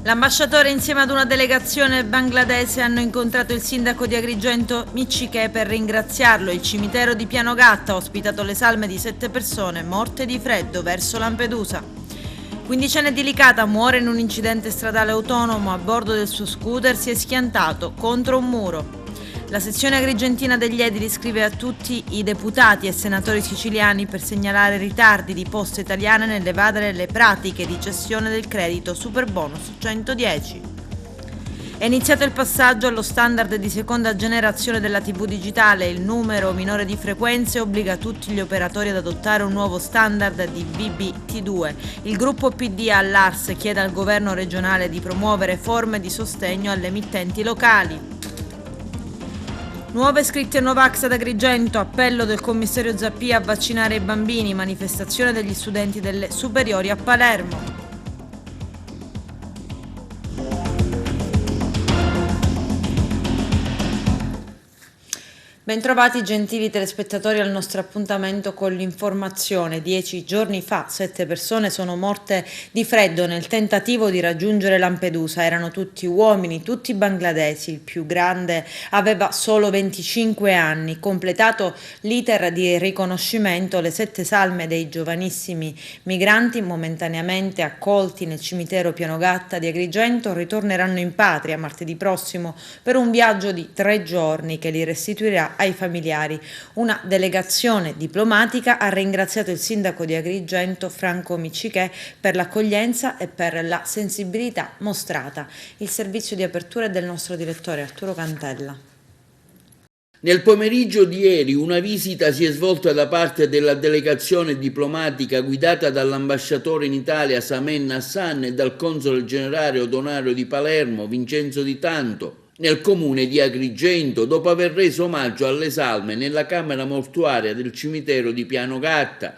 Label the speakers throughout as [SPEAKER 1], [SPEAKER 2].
[SPEAKER 1] L'ambasciatore insieme ad una delegazione bangladese hanno incontrato il sindaco di Agrigento Micciche per ringraziarlo. Il cimitero di Pianogatta ha ospitato le salme di 7 persone morte di freddo verso Lampedusa. Quindicenne di Licata muore in un incidente stradale autonomo. A bordo del suo scooter si è schiantato contro un muro. La sezione agrigentina degli edili scrive a tutti i deputati e senatori siciliani per segnalare ritardi di Poste Italiane nell'evadere le pratiche di cessione del credito Superbonus 110. È iniziato il passaggio allo standard di seconda generazione della TV digitale. Il numero minore di frequenze obbliga tutti gli operatori ad adottare un nuovo standard di VBT2. Il gruppo PD all'ARS chiede al governo regionale di promuovere forme di sostegno alle emittenti locali. Nuove scritte Novax ad Agrigento, appello del commissario Zappia a vaccinare i bambini, manifestazione degli studenti delle superiori a Palermo. Bentrovati gentili telespettatori al nostro appuntamento con l'informazione. 10 giorni fa 7 persone sono morte di freddo nel tentativo di raggiungere Lampedusa. Erano tutti uomini, tutti bangladesi. Il più grande aveva solo 25 anni. Completato l'iter di riconoscimento, le 7 salme dei giovanissimi migranti momentaneamente accolti nel cimitero Pianogatta di Agrigento ritorneranno in patria martedì prossimo per un viaggio di 3 giorni che li restituirà ai familiari. Una delegazione diplomatica ha ringraziato il sindaco di Agrigento Franco Micciche per l'accoglienza e per la sensibilità mostrata. Il servizio di apertura è del nostro direttore Arturo Cantella.
[SPEAKER 2] Nel pomeriggio di ieri una visita si è svolta da parte della delegazione diplomatica guidata dall'ambasciatore in Italia Samen Hassan e dal console generale onorario di Palermo Vincenzo Di Tanto nel comune di Agrigento, dopo aver reso omaggio alle salme nella camera mortuaria del cimitero di Pianogatta.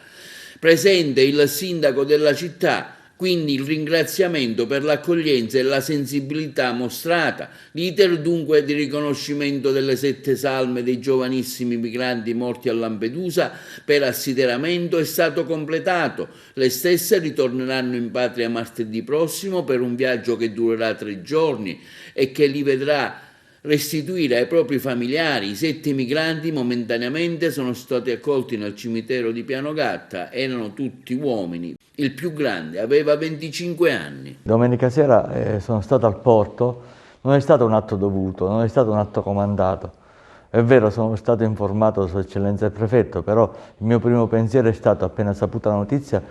[SPEAKER 2] Presente il sindaco della città, quindi il ringraziamento per l'accoglienza e la sensibilità mostrata. L'iter dunque di riconoscimento delle 7 salme dei giovanissimi migranti morti a Lampedusa per assideramento è stato completato. Le stesse ritorneranno in patria martedì prossimo per un viaggio che durerà 3 giorni e che li vedrà restituire ai propri familiari. I 7 migranti momentaneamente sono stati accolti nel cimitero di Pianogatta, erano tutti uomini. Il più grande aveva 25 anni.
[SPEAKER 3] Domenica sera sono stato al porto, non è stato un atto dovuto, non è stato un atto comandato. È vero, sono stato informato da Sua Eccellenza il Prefetto, però il mio primo pensiero è stato, appena saputa la notizia,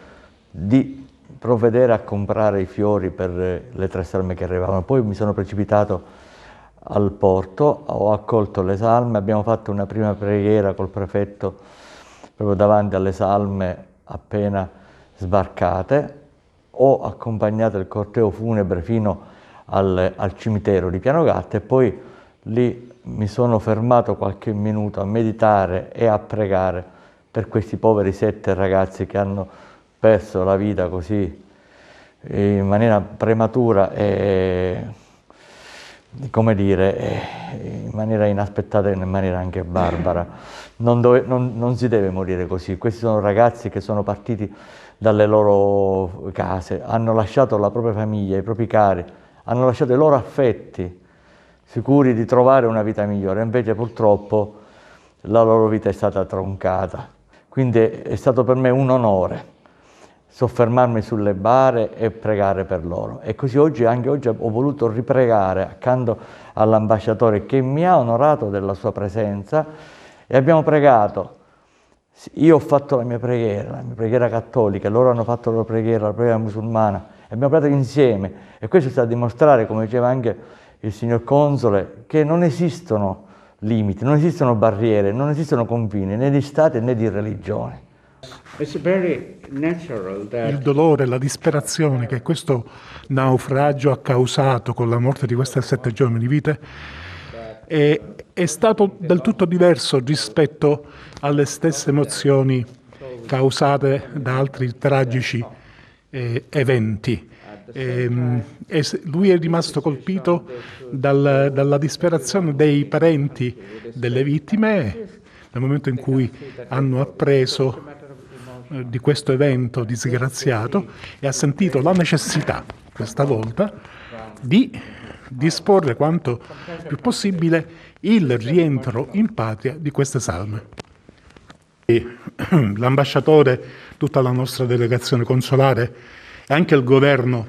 [SPEAKER 3] di provvedere a comprare i fiori per le 3 salme che arrivavano. Poi mi sono precipitato al porto, ho accolto le salme, abbiamo fatto una prima preghiera col prefetto proprio davanti alle salme appena sbarcate. Ho accompagnato il corteo funebre fino al cimitero di Pianogatta e poi lì mi sono fermato qualche minuto a meditare e a pregare per questi poveri 7 ragazzi che hanno perso la vita così in maniera prematura e, come dire, in maniera inaspettata e in maniera anche barbara. Non si deve morire così. Questi sono ragazzi che sono partiti dalle loro case, hanno lasciato la propria famiglia, i propri cari, hanno lasciato i loro affetti, sicuri di trovare una vita migliore. Invece purtroppo la loro vita è stata troncata. Quindi è stato per me un onore soffermarmi sulle bare e pregare per loro. E così anche oggi ho voluto ripregare accanto all'ambasciatore che mi ha onorato della sua presenza e abbiamo pregato. Io ho fatto la mia preghiera cattolica, loro hanno fatto la loro preghiera, la preghiera musulmana, e abbiamo pregato insieme. E questo sta a dimostrare, come diceva anche il signor Console, che non esistono limiti, non esistono barriere, non esistono confini né di Stati né di religione.
[SPEAKER 4] Il dolore, la disperazione che questo naufragio ha causato con la morte di queste 7 giovani vite è stato del tutto diverso rispetto alle stesse emozioni causate da altri tragici eventi. Lui è rimasto colpito dalla disperazione dei parenti delle vittime nel momento in cui hanno appreso di questo evento disgraziato e ha sentito la necessità questa volta, di disporre quanto più possibile il rientro in patria di queste salme. E l'ambasciatore, tutta la nostra delegazione consolare e anche il governo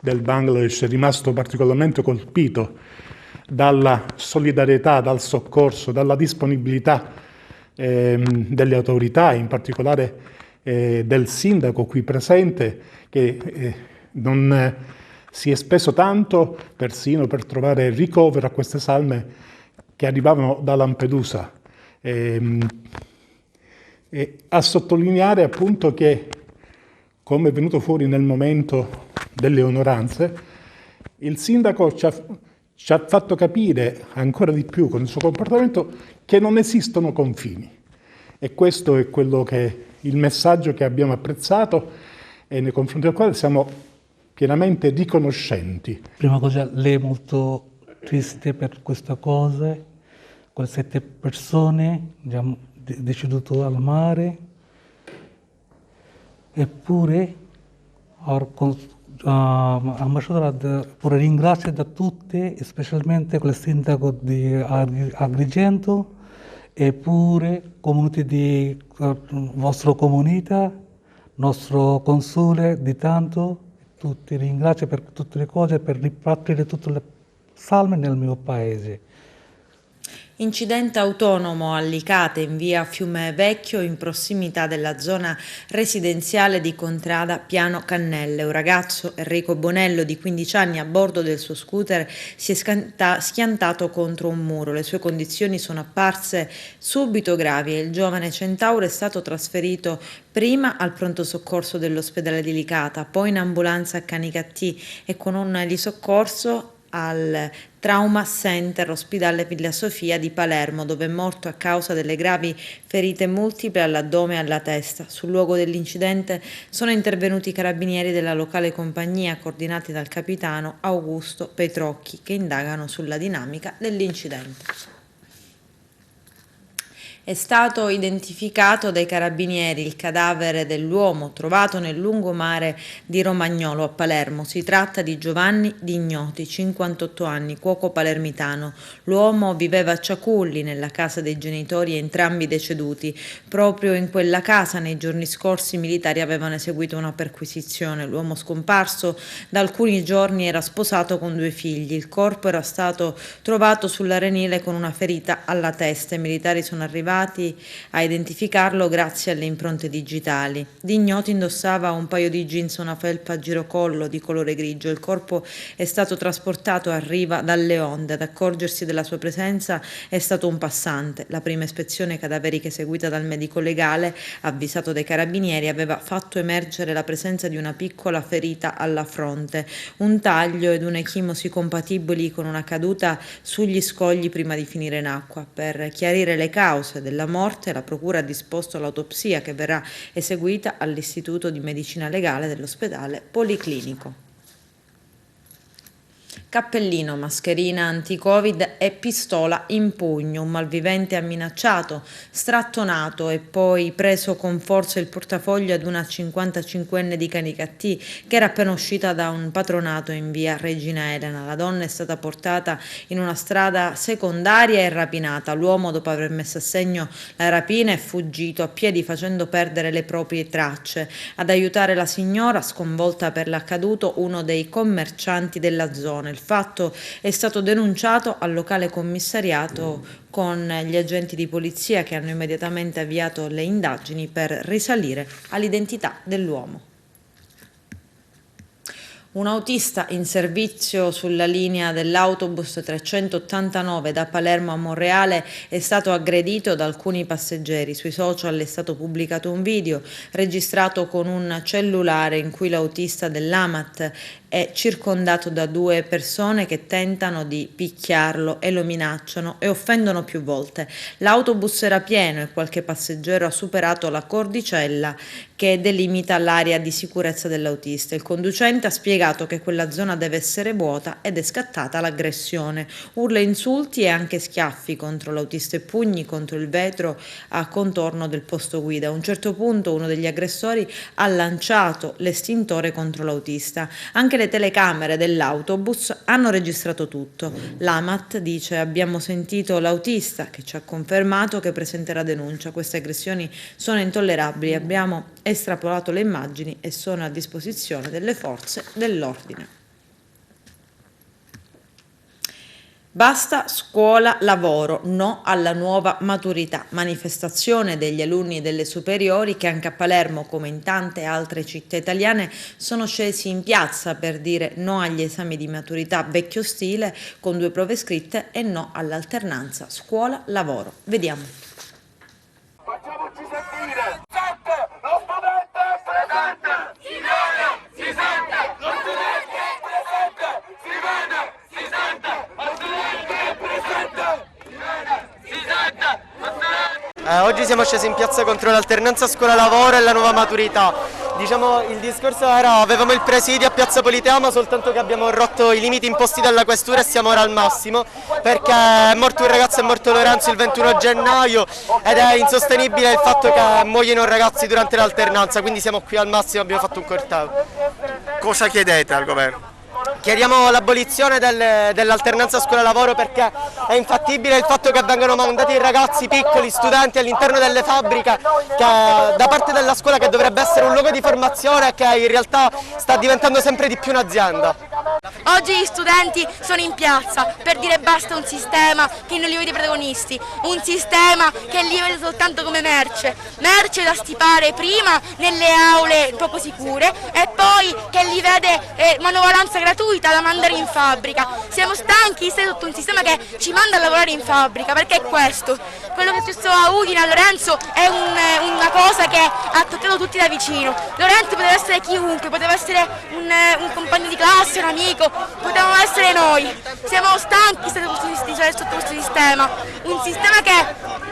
[SPEAKER 4] del Bangladesh è rimasto particolarmente colpito dalla solidarietà, dal soccorso, dalla disponibilità delle autorità, in particolare del sindaco qui presente, che non si è speso tanto persino per trovare ricovero a queste salme che arrivavano da Lampedusa. A sottolineare appunto che, come è venuto fuori nel momento delle onoranze, il sindaco ci ha fatto capire ancora di più con il suo comportamento che non esistono confini. E questo è il messaggio che abbiamo apprezzato e nei confronti del quale siamo pienamente riconoscenti.
[SPEAKER 5] Prima cosa, lei è molto triste per questa cosa, con 7 persone decedute al mare, eppure l'ambasciatore pure ringrazia da tutti, specialmente il sindaco di Agrigento e pure comunità di vostra comunità, nostro console di tanto, tutti ringrazio per tutte le cose, per ripartire tutte le salme nel mio paese.
[SPEAKER 1] Incidente autonomo a Licate in via Fiume Vecchio in prossimità della zona residenziale di Contrada Piano Cannelle. Un ragazzo, Enrico Bonello, di 15 anni, a bordo del suo scooter si è schiantato contro un muro. Le sue condizioni sono apparse subito gravi e il giovane centauro è stato trasferito prima al pronto soccorso dell'ospedale di Licata, poi in ambulanza a Canicattì e con un elisoccorso al Trauma Center ospedale Villa Sofia di Palermo, dove è morto a causa delle gravi ferite multiple all'addome e alla testa. Sul luogo dell'incidente sono intervenuti i carabinieri della locale compagnia, coordinati dal capitano Augusto Petrocchi, che indagano sulla dinamica dell'incidente. È stato identificato dai carabinieri il cadavere dell'uomo trovato nel lungomare di Romagnolo a Palermo. Si tratta di Giovanni Dignoti, 58 anni, cuoco palermitano. L'uomo viveva a Ciaculli, nella casa dei genitori, entrambi deceduti. Proprio in quella casa nei giorni scorsi i militari avevano eseguito una perquisizione. L'uomo scomparso da alcuni giorni era sposato con 2 figli. Il corpo era stato trovato sull'arenile con una ferita alla testa. I militari sono arrivati a identificarlo grazie alle impronte digitali. Dignoti indossava un paio di jeans e una felpa a girocollo di colore grigio. Il corpo è stato trasportato a riva dalle onde. Ad accorgersi della sua presenza è stato un passante. La prima ispezione cadaverica eseguita dal medico legale, avvisato dai carabinieri, aveva fatto emergere la presenza di una piccola ferita alla fronte, un taglio ed un'echimosi compatibili con una caduta sugli scogli prima di finire in acqua. Per chiarire le cause della morte, la procura ha disposto l'autopsia che verrà eseguita all'Istituto di Medicina Legale dell'ospedale Policlinico. Cappellino, mascherina anti-Covid e pistola in pugno. Un malvivente ha minacciato, strattonato e poi preso con forza il portafoglio ad una 55enne di Canicattì che era appena uscita da un patronato in via Regina Elena. La donna è stata portata in una strada secondaria e rapinata. L'uomo, dopo aver messo a segno la rapina, è fuggito a piedi facendo perdere le proprie tracce. Ad aiutare la signora, sconvolta per l'accaduto, uno dei commercianti della zona. Il fatto è stato denunciato al locale commissariato con gli agenti di polizia che hanno immediatamente avviato le indagini per risalire all'identità dell'uomo. Un autista in servizio sulla linea dell'autobus 389 da Palermo a Monreale è stato aggredito da alcuni passeggeri. Sui social è stato pubblicato un video registrato con un cellulare in cui l'autista dell'Amat è circondato da 2 persone che tentano di picchiarlo e lo minacciano e offendono più volte. L'autobus era pieno e qualche passeggero ha superato la cordicella che delimita l'area di sicurezza dell'autista. Il conducente ha spiegato che quella zona deve essere vuota ed è scattata l'aggressione. Urla, insulti e anche schiaffi contro l'autista e pugni contro il vetro a contorno del posto guida. A un certo punto uno degli aggressori ha lanciato l'estintore contro l'autista. Anche Anche le telecamere dell'autobus hanno registrato tutto. L'AMAT dice: abbiamo sentito l'autista che ci ha confermato che presenterà denuncia. Queste aggressioni sono intollerabili. Abbiamo estrapolato le immagini e sono a disposizione delle forze dell'ordine. Basta scuola lavoro, no alla nuova maturità. Manifestazione degli alunni delle superiori che anche a Palermo, come in tante altre città italiane, sono scesi in piazza per dire no agli esami di maturità vecchio stile con 2 prove scritte e no all'alternanza scuola-lavoro. Vediamo.
[SPEAKER 6] Facciamoci sentire! Lo studente è presente! Si vede, si sente! Lo studente è presente! Si vede, si sente! Lo studente è presente! Si vede, si sente! Lo studente...
[SPEAKER 7] Oggi siamo scesi in piazza contro l'alternanza scuola-lavoro e la nuova maturità. Diciamo, il discorso era: avevamo il presidio a Piazza Politeama, soltanto che abbiamo rotto i limiti imposti dalla questura e siamo ora al massimo, perché è morto un ragazzo, è morto Lorenzo il 21 gennaio ed è insostenibile il fatto che muoiono ragazzi durante l'alternanza, quindi siamo qui al massimo, abbiamo fatto un corteo.
[SPEAKER 8] Cosa chiedete al governo?
[SPEAKER 7] Chiediamo l'abolizione dell'alternanza scuola-lavoro, perché è infattibile il fatto che vengano mandati ragazzi piccoli, studenti all'interno delle fabbriche da parte della scuola, che dovrebbe essere un luogo di formazione, che in realtà sta diventando sempre di più un'azienda.
[SPEAKER 9] Oggi gli studenti sono in piazza per dire basta a un sistema che non li vede protagonisti, un sistema che li vede soltanto come merce da stipare prima nelle aule poco sicure e poi che li vede manovalanza gratuita da mandare in fabbrica. Siamo stanchi di stare sotto un sistema che ci manda a lavorare in fabbrica, perché è questo. Quello che è successo a Udine, a Lorenzo, è una cosa che ha toccato tutti da vicino. Lorenzo poteva essere chiunque, poteva essere un compagno di classe, un amico, potevamo essere noi. Siamo stanchi di stare sotto questo sistema, un sistema che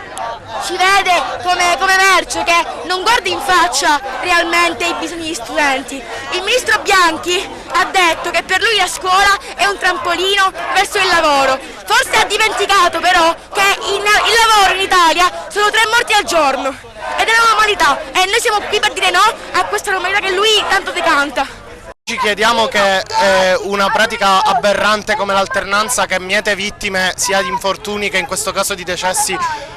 [SPEAKER 9] ci vede come merce, che non guarda in faccia realmente i bisogni degli studenti. Il ministro Bianchi ha detto che per lui la scuola è un trampolino verso il lavoro. Forse ha dimenticato però che il lavoro in Italia sono 3 morti al giorno ed è una normalità, e noi siamo qui per dire no a questa normalità che lui tanto decanta.
[SPEAKER 8] Ci chiediamo che una pratica aberrante come l'alternanza, che miete vittime sia di infortuni che in questo caso di decessi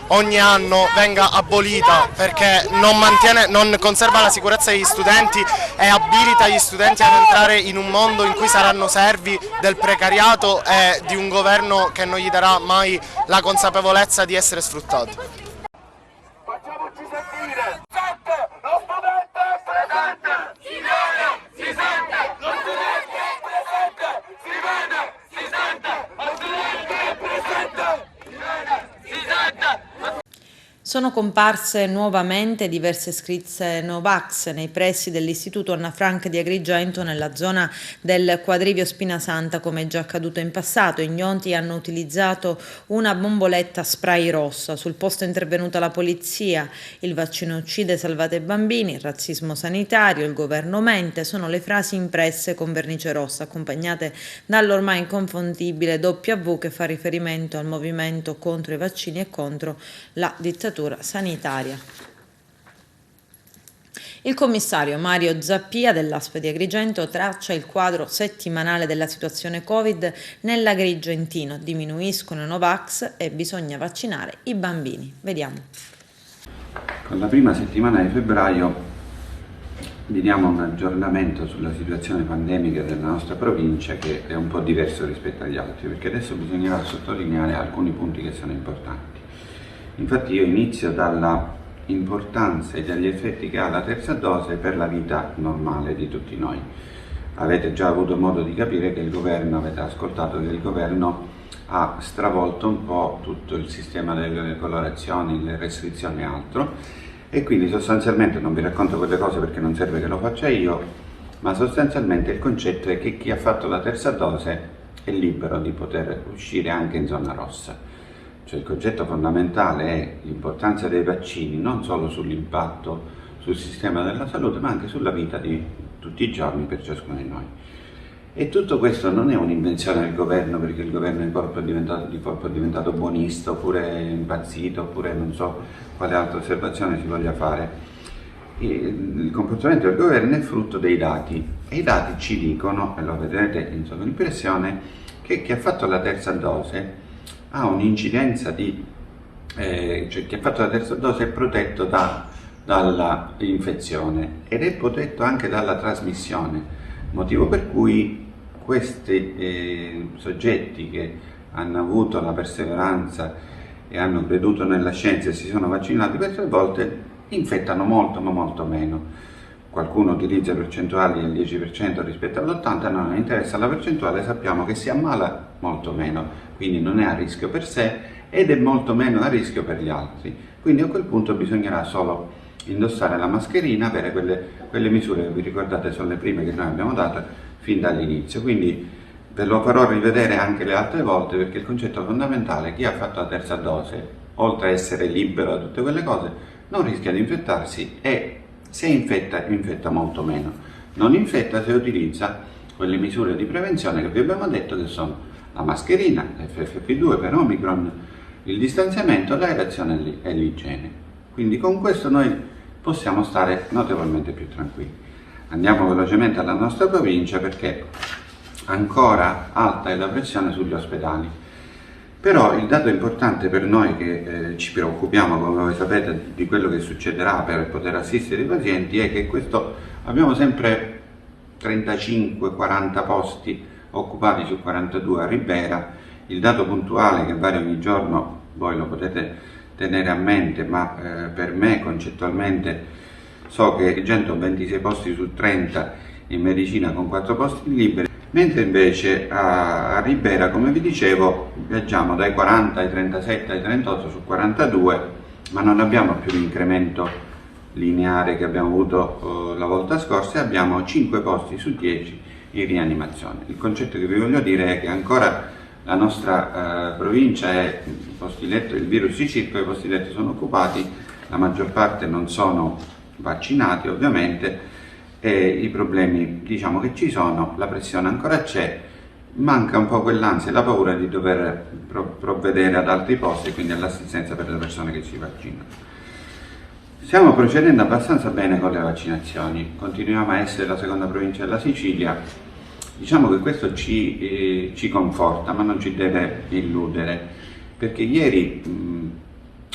[SPEAKER 8] ogni anno, venga abolita, perché non conserva la sicurezza degli studenti e abilita gli studenti ad entrare in un mondo in cui saranno servi del precariato e di un governo che non gli darà mai la consapevolezza di essere sfruttati.
[SPEAKER 6] Facciamoci sentire! Lo studente è presente! Si vede, si sente! Lo studente è presente! Si vede, si sente! Lo studente è presente! Si vede, si sente!
[SPEAKER 1] Sono comparse nuovamente diverse scritte Novax nei pressi dell'Istituto Anna Frank di Agrigento, nella zona del quadrivio Spinasanta, come è già accaduto in passato. Ignoti hanno utilizzato una bomboletta spray rossa. Sul posto è intervenuta la polizia. Il vaccino uccide, salvate bambini, il razzismo sanitario, il governo mente, sono le frasi impresse con vernice rossa, accompagnate dall'ormai inconfondibile W, che fa riferimento al movimento contro i vaccini e contro la dittatura sanitaria. Il commissario Mario Zappia dell'ASP di Agrigento traccia il quadro settimanale della situazione Covid nell'Agrigentino. Diminuiscono i Novax e bisogna vaccinare i bambini. Vediamo.
[SPEAKER 10] Con la prima settimana di febbraio vi diamo un aggiornamento sulla situazione pandemica della nostra provincia, che è un po' diverso rispetto agli altri, perché adesso bisognerà sottolineare alcuni punti che sono importanti. Infatti io inizio dalla importanza e dagli effetti che ha la terza dose per la vita normale di tutti noi. Avete già avuto modo di capire che avete ascoltato che il governo ha stravolto un po' tutto il sistema delle colorazioni, le restrizioni e altro, e quindi sostanzialmente, non vi racconto quelle cose perché non serve che lo faccia io, ma sostanzialmente il concetto è che chi ha fatto la terza dose è libero di poter uscire anche in zona rossa. Cioè il concetto fondamentale è l'importanza dei vaccini non solo sull'impatto sul sistema della salute, ma anche sulla vita di tutti i giorni per ciascuno di noi. E tutto questo non è un'invenzione del governo, perché il governo di colpo è diventato buonista, oppure è impazzito, oppure non so quale altra osservazione si voglia fare. il comportamento del governo è frutto dei dati e i dati ci dicono, e lo vedrete in sovraimpressione, che chi ha fatto la terza dose ha un'incidenza cioè chi ha fatto la terza dose è protetto dalla infezione ed è protetto anche dalla trasmissione, motivo per cui questi soggetti che hanno avuto la perseveranza e hanno creduto nella scienza e si sono vaccinati per 3 volte infettano molto ma molto meno. Qualcuno utilizza percentuali del 10% rispetto all'80%, non interessa la percentuale, sappiamo che si ammala molto meno, quindi non è a rischio per sé ed è molto meno a rischio per gli altri. Quindi a quel punto bisognerà solo indossare la mascherina, avere quelle misure che vi ricordate sono le prime che noi abbiamo dato fin dall'inizio. Quindi ve lo farò rivedere anche le altre volte perché il concetto fondamentale è chi ha fatto la terza dose, oltre a essere libero da tutte quelle cose, non rischia di infettarsi e se infetta molto meno. Non infetta se utilizza quelle misure di prevenzione che vi abbiamo detto che sono la mascherina, FFP2 per Omicron, il distanziamento, l'aerazione e l'igiene. Quindi con questo noi possiamo stare notevolmente più tranquilli. Andiamo velocemente alla nostra provincia perché ancora alta è la pressione sugli ospedali. Però il dato importante per noi che ci preoccupiamo, come voi sapete, di quello che succederà per poter assistere i pazienti è che abbiamo sempre 35-40 posti occupati su 42 a Ribera. Il dato puntuale che varia ogni giorno voi lo potete tenere a mente, ma per me concettualmente so che Agrigento ha 26 posti su 30 in medicina con 4 posti liberi, mentre invece a Ribera, come vi dicevo, viaggiamo dai 40 ai 37 ai 38 su 42, ma non abbiamo più l'incremento lineare che abbiamo avuto la volta scorsa e abbiamo 5 posti su 10 in rianimazione. Il concetto che vi voglio dire è che ancora la nostra provincia è posti letto, il virus si circola, i posti letto sono occupati, la maggior parte non sono vaccinati ovviamente, e i problemi diciamo che ci sono, la pressione ancora c'è, manca un po' quell'ansia e la paura di dover provvedere ad altri posti e quindi all'assistenza per le persone che si vaccinano. Stiamo procedendo abbastanza bene con le vaccinazioni, continuiamo a essere la seconda provincia della Sicilia, diciamo che questo ci conforta ma non ci deve illudere, perché ieri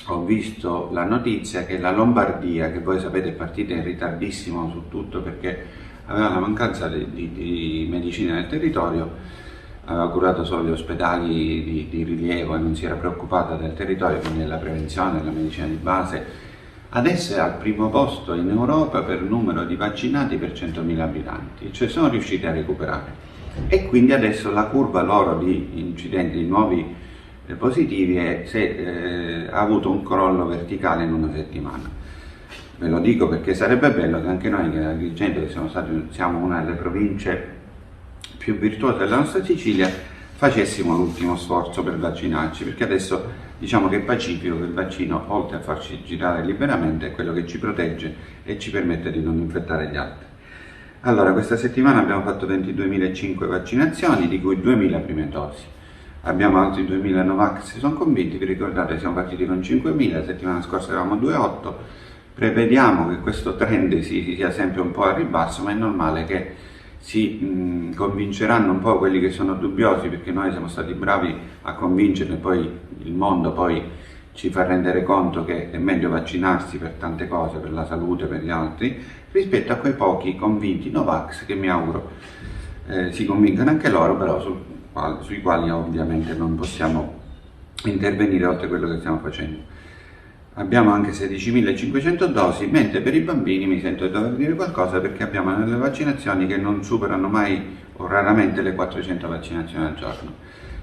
[SPEAKER 10] ho visto la notizia che la Lombardia, che voi sapete è partita in ritardissimo su tutto perché aveva la mancanza di medicina nel territorio, aveva curato solo gli ospedali di rilievo e non si era preoccupata del territorio, quindi della prevenzione, della medicina di base, adesso è al primo posto in Europa per numero di vaccinati per 100.000 abitanti, cioè sono riusciti a recuperare e quindi adesso la curva loro di incidenti, di nuovi positivi ha avuto un crollo verticale in una settimana. Ve lo dico perché sarebbe bello che anche noi che Agrigento, che siamo una delle province più virtuose della nostra Sicilia, facessimo l'ultimo sforzo per vaccinarci, perché adesso diciamo che è pacifico che il vaccino, oltre a farci girare liberamente, è quello che ci protegge e ci permette di non infettare gli altri. Allora, questa settimana abbiamo fatto 22.005 vaccinazioni, di cui 2.000 prime dosi. Abbiamo altri 2.000 Novax si sono convinti, vi ricordate siamo partiti con 5.000, la settimana scorsa eravamo 2.800, prevediamo che questo trend sia sempre un po' a ribasso, ma è normale che si convinceranno un po' quelli che sono dubbiosi, perché noi siamo stati bravi a convincere, poi il mondo poi ci fa rendere conto che è meglio vaccinarsi per tante cose, per la salute, per gli altri, rispetto a quei pochi convinti Novax che mi auguro si convincano anche loro, però sui quali ovviamente non possiamo intervenire oltre quello che stiamo facendo. Abbiamo anche 16.500 dosi, mentre per i bambini mi sento di dover dire qualcosa perché abbiamo delle vaccinazioni che non superano mai o raramente le 400 vaccinazioni al giorno.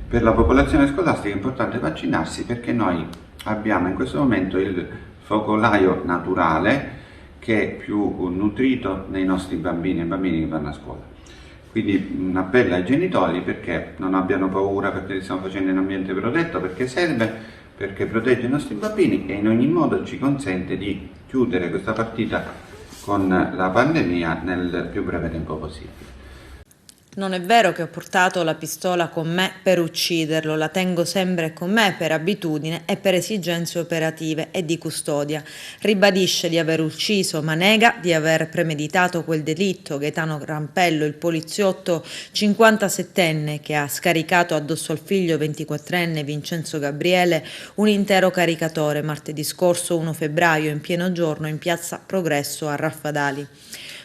[SPEAKER 10] Per la popolazione scolastica è importante vaccinarsi perché noi abbiamo in questo momento il focolaio naturale che è più nutrito nei nostri bambini e bambini che vanno a scuola. Quindi un appello ai genitori perché non abbiano paura, perché li stiamo facendo in ambiente protetto, perché serve, perché protegge i nostri bambini e in ogni modo ci consente di chiudere questa partita con la pandemia nel più breve tempo possibile.
[SPEAKER 1] Non è vero che ho portato la pistola con me per ucciderlo, la tengo sempre con me per abitudine e per esigenze operative e di custodia. Ribadisce di aver ucciso, ma nega di aver premeditato quel delitto. Gaetano Rampello, il poliziotto 57enne che ha scaricato addosso al figlio 24enne Vincenzo Gabriele un intero caricatore martedì scorso 1 febbraio in pieno giorno in piazza Progresso a Raffadali.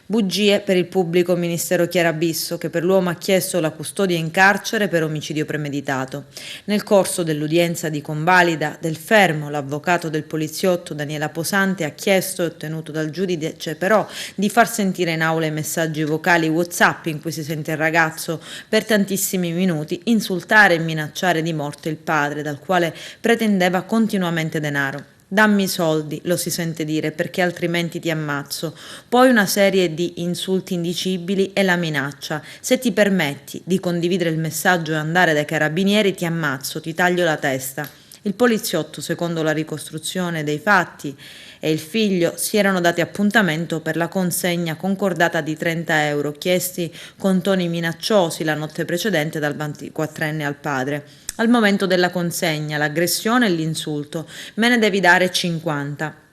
[SPEAKER 1] Bugie per il pubblico ministero Chiarabisso, che per l'uomo ha chiesto la custodia in carcere per omicidio premeditato. Nel corso dell'udienza di convalida del fermo, l'avvocato del poliziotto Daniela Posante ha chiesto e ottenuto dal giudice però di far sentire in aula i messaggi vocali WhatsApp in cui si sente il ragazzo per tantissimi minuti insultare e minacciare di morte il padre, dal quale pretendeva continuamente denaro. Dammi i soldi, lo si sente dire, perché altrimenti ti ammazzo. Poi una serie di insulti indicibili e la minaccia. Se ti permetti di condividere il messaggio e andare dai carabinieri ti ammazzo, ti taglio la testa. Il poliziotto, secondo la ricostruzione dei fatti, e il figlio si erano dati appuntamento per la consegna concordata di 30 euro, chiesti con toni minacciosi la notte precedente dal 24enne al padre. Al momento della consegna, l'aggressione e l'insulto, me ne devi dare 50.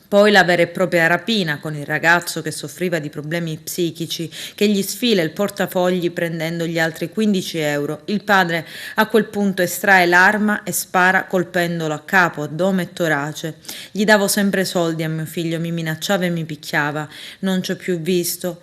[SPEAKER 1] Poi la vera e propria rapina con il ragazzo che soffriva di problemi psichici, che gli sfila il portafogli prendendo gli altri 15 euro. Il padre a quel punto estrae l'arma e spara colpendolo a capo, addome e torace. Gli davo sempre soldi a mio figlio, mi minacciava e mi picchiava. Non ci ho più visto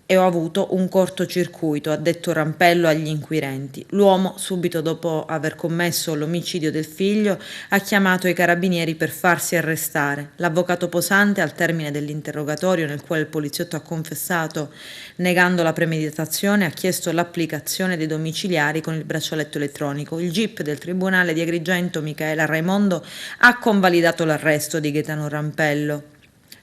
[SPEAKER 1] e ho avuto un cortocircuito, ha detto Rampello agli inquirenti. L'uomo, subito dopo aver commesso l'omicidio del figlio, ha chiamato i carabinieri per farsi arrestare. L'avvocato Posante, al termine dell'interrogatorio nel quale il poliziotto ha confessato negando la premeditazione, ha chiesto l'applicazione dei domiciliari con il braccialetto elettronico. Il GIP del Tribunale di Agrigento, Micaela Raimondo, ha convalidato l'arresto di Gaetano Rampello,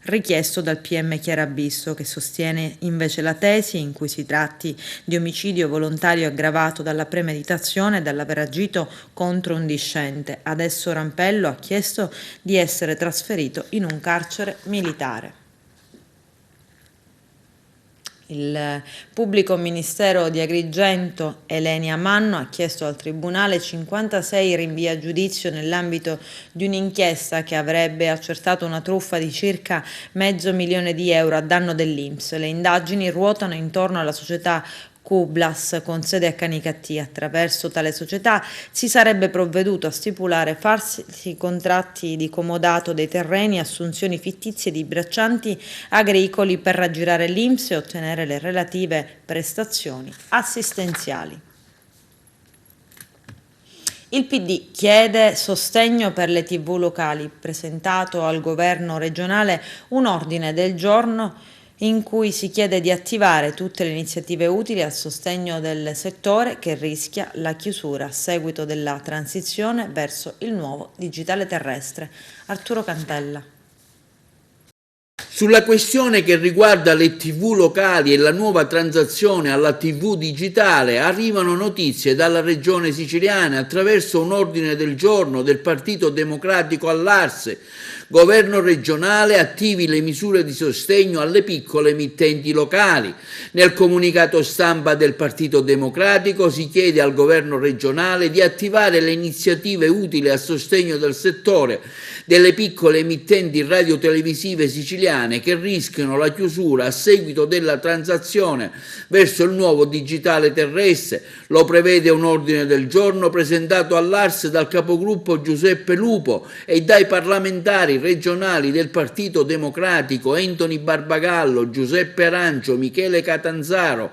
[SPEAKER 1] richiesto dal PM Chiarabisso, che sostiene invece la tesi in cui si tratti di omicidio volontario aggravato dalla premeditazione e dall'aver agito contro un discente. Adesso Rampello ha chiesto di essere trasferito in un carcere militare. Il pubblico ministero di Agrigento, Elenia Manno, ha chiesto al Tribunale 56 rinvii a giudizio nell'ambito di un'inchiesta che avrebbe accertato una truffa di circa $500.000 a danno dell'INPS. Le indagini ruotano intorno alla società Cublas con sede a Canicattì. Attraverso tale società si sarebbe provveduto a stipulare falsi contratti di comodato dei terreni, assunzioni fittizie di braccianti agricoli per raggirare l'INPS e ottenere le relative prestazioni assistenziali. Il PD chiede sostegno per le TV locali. Presentato al governo regionale un ordine del giorno in cui si chiede di attivare tutte le iniziative utili al sostegno del settore che rischia la chiusura a seguito della transizione verso il nuovo digitale terrestre. Arturo Cantella.
[SPEAKER 2] Sulla questione che riguarda le TV locali e la nuova transazione alla TV digitale arrivano notizie dalla regione siciliana attraverso un ordine del giorno del Partito Democratico all'Arse. Governo regionale attivi le misure di sostegno alle piccole emittenti locali. Nel comunicato stampa del Partito Democratico si chiede al governo regionale di attivare le iniziative utili a sostegno del settore delle piccole emittenti radiotelevisive siciliane che rischiano la chiusura a seguito della transazione verso il nuovo digitale terrestre. Lo prevede un ordine del giorno presentato all'Ars dal capogruppo Giuseppe Lupo e dai parlamentari regionali del Partito Democratico Anthony Barbagallo, Giuseppe Arancio, Michele Catanzaro,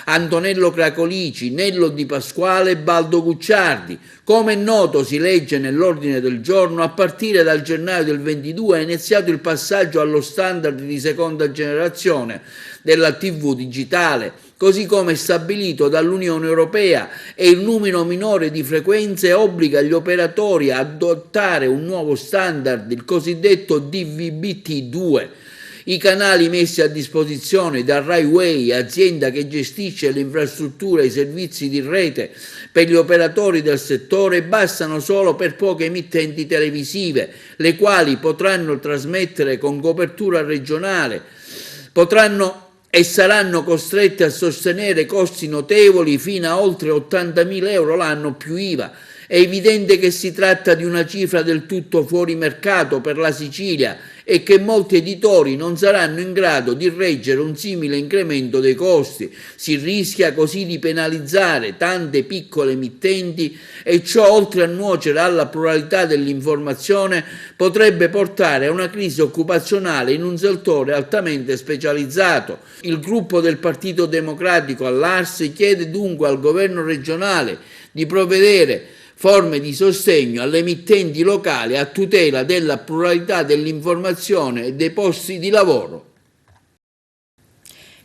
[SPEAKER 2] Antonello Cracolici, Nello Di Pasquale e Baldo Gucciardi. Come è noto, si legge nell'ordine del giorno, a partire dal gennaio del 22 è iniziato il passaggio allo standard di seconda generazione della TV digitale, così come stabilito dall'Unione Europea, e il numero minore di frequenze obbliga gli operatori a adottare un nuovo standard, il cosiddetto DVB-T2. I canali messi a disposizione da Rai Way, azienda che gestisce le infrastrutture e i servizi di rete per gli operatori del settore, bastano solo per poche emittenti televisive, le quali potranno trasmettere con copertura regionale, potranno e saranno costrette a sostenere costi notevoli fino a oltre 80.000 euro l'anno più IVA. È evidente che si tratta di una cifra del tutto fuori mercato per la Sicilia e che molti editori non saranno in grado di reggere un simile incremento dei costi. Si rischia così di penalizzare tante piccole emittenti e ciò, oltre a nuocere alla pluralità dell'informazione, potrebbe portare a una crisi occupazionale in un settore altamente specializzato. Il gruppo del Partito Democratico all'Ars chiede dunque al governo regionale di provvedere forme di sostegno alle emittenti locali a tutela della pluralità dell'informazione e dei posti di lavoro.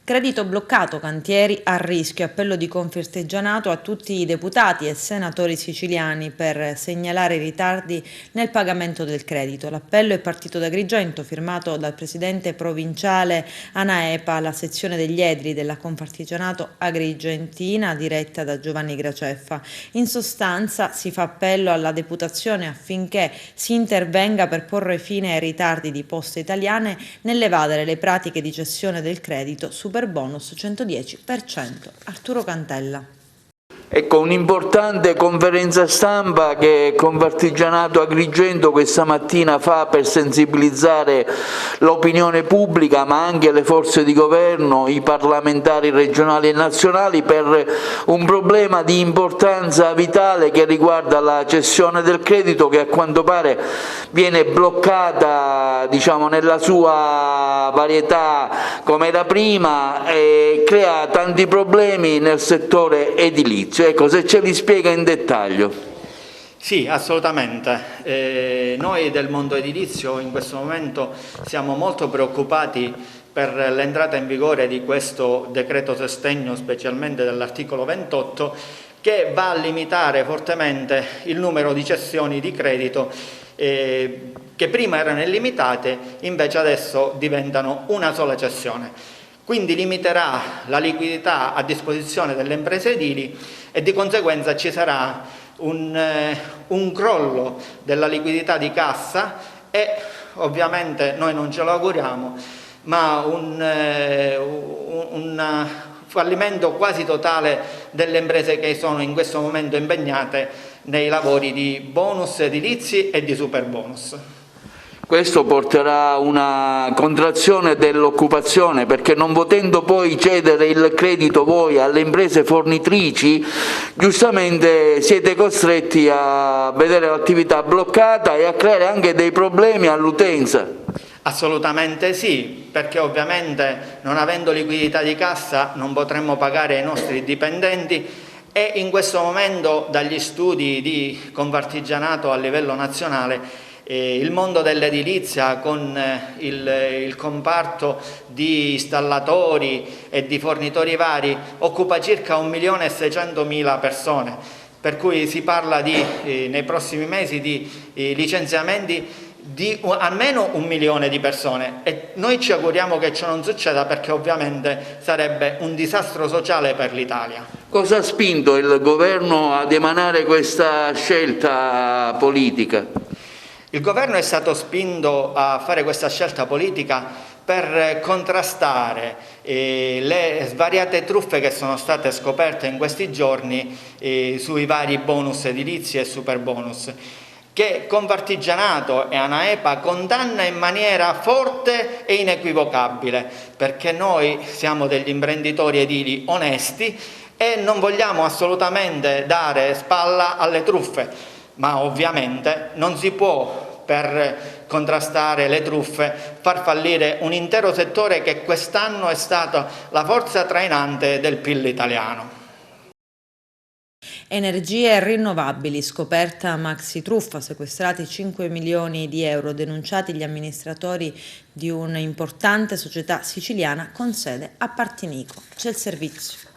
[SPEAKER 1] Credito bloccato, cantieri a rischio, appello di Confartigianato a tutti i deputati e senatori siciliani per segnalare i ritardi nel pagamento del credito. L'appello è partito da Agrigento, firmato dal presidente provinciale ANAEPA, la sezione degli edili della Confartigianato Agrigentina, diretta da Giovanni Graceffa. In sostanza si fa appello alla deputazione affinché si intervenga per porre fine ai ritardi di Poste Italiane nell'evadere le pratiche di cessione del credito super bonus 110%. Arturo Cantella.
[SPEAKER 2] Ecco, un'importante conferenza stampa che Confartigianato Agrigento questa mattina fa per sensibilizzare l'opinione pubblica, ma anche le forze di governo, i parlamentari regionali e nazionali, per un problema di importanza vitale che riguarda la cessione del credito, che a quanto pare viene bloccata, diciamo, nella sua varietà come era prima, e crea tanti problemi nel settore edilizio. Ecco, se ce li spiega in dettaglio.
[SPEAKER 11] Sì, assolutamente. Noi del mondo edilizio in questo momento siamo molto preoccupati per l'entrata in vigore di questo decreto sostegno, specialmente dell'articolo 28, che va a limitare fortemente il numero di cessioni di credito che prima erano illimitate, invece adesso diventano una sola cessione. Quindi limiterà la liquidità a disposizione delle imprese edili e di conseguenza ci sarà un crollo della liquidità di cassa e ovviamente noi non ce lo auguriamo, ma un fallimento quasi totale delle imprese che sono in questo momento impegnate nei lavori di bonus edilizi e di super bonus.
[SPEAKER 2] Questo porterà a una contrazione dell'occupazione, perché non potendo poi cedere il credito voi alle imprese fornitrici, giustamente siete costretti a vedere l'attività bloccata e a creare anche dei problemi all'utenza.
[SPEAKER 11] Assolutamente sì, perché ovviamente non avendo liquidità di cassa non potremmo pagare i nostri dipendenti e in questo momento dagli studi di Confartigianato a livello nazionale il mondo dell'edilizia con il comparto di installatori e di fornitori vari occupa circa 1.600.000 persone, per cui si parla nei prossimi mesi di licenziamenti di almeno 1 milione di persone e noi ci auguriamo che ciò non succeda, perché ovviamente sarebbe un disastro sociale per l'Italia.
[SPEAKER 2] Cosa ha spinto il governo ad emanare questa scelta politica?
[SPEAKER 11] Il governo è stato spinto a fare questa scelta politica per contrastare le svariate truffe che sono state scoperte in questi giorni sui vari bonus edilizi e super bonus, che Confartigianato e ANAEPA condanna in maniera forte e inequivocabile, perché noi siamo degli imprenditori edili onesti e non vogliamo assolutamente dare spalla alle truffe. Ma ovviamente non si può, per contrastare le truffe, far fallire un intero settore che quest'anno è stato la forza trainante del PIL italiano.
[SPEAKER 1] Energie rinnovabili, scoperta maxi truffa, sequestrati 5 milioni di euro, denunciati gli amministratori di un'importante società siciliana con sede a Partinico. C'è il servizio.